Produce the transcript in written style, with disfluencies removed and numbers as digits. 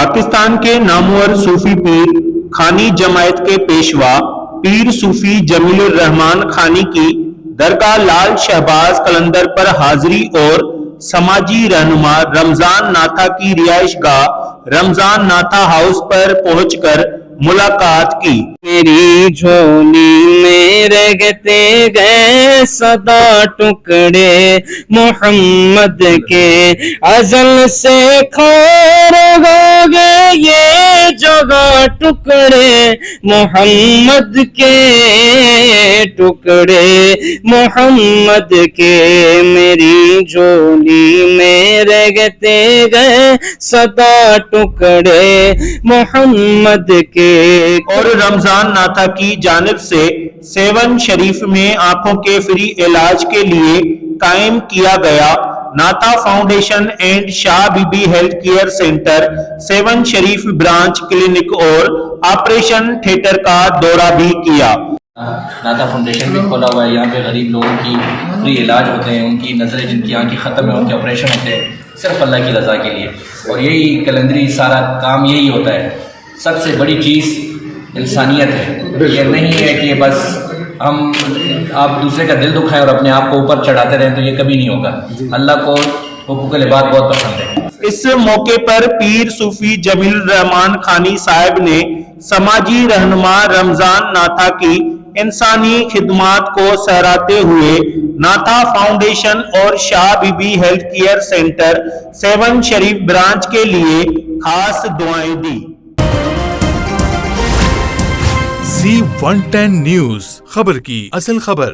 पाकिस्तान के नामवर सूफी पीर खानी जमायत के पेशवा पीर सूफी जमीलुर रहमान खानी की दरगाह लाल शहबाज कलंदर पर हाजिरी और समाजी रहनुमा रमजान नाथा की रिहाइशगाह रमजान नाथा हाउस पर पहुंचकर मुलाकात की। मेरी झोली में रगते गए सदा टुकड़े मोहम्मद के, अजल से खार हो गए ये जगह टुकड़े मोहम्मद के, टुकड़े मोहम्मद के। मेरी झोली में रगते गए सदा टुकड़े मोहम्मद के। और रमजान नाथा की जानिब से सेवन शरीफ में आंखों के फ्री इलाज के लिए कायम किया गया Natha foundation and Shah Bibi health care centre Sehwan Sharif branch clinic और ऑपरेशन थिएटर का दौरा भी किया। नाथा फाउंडेशन भी खोला हुआ है। यहाँ पे गरीब लोगों की फ्री इलाज होते हैं, उनकी नज़रें जिनकी आँखें ख़त्म है उनके ऑपरेशन होते हैं सिर्फ अल्लाह की रज़ा के लिए। और यही कैलेंडरी सारा काम यही होता है। सबसे बड़ी चीज़ इंसानियत है। ये नहीं है कि बस हम आप दूसरे का दिल दुखाएं और अपने आप को ऊपर चढ़ाते रहें, तो ये कभी नहीं होगा। अल्लाह को हुकूक़ुल इबाद बहुत पसंद है। इस मौके पर पीर सूफी जमीलुर रहमान खानी साहब ने समाजी रहनुमा रमजान नाथा की इंसानी खिदमात को सराहते हुए नाथा फाउंडेशन और Shah Bibi health care centre Sehwan Sharif branch के लिए खास दुआएं दी। Z110 न्यूज, खबर की असल खबर।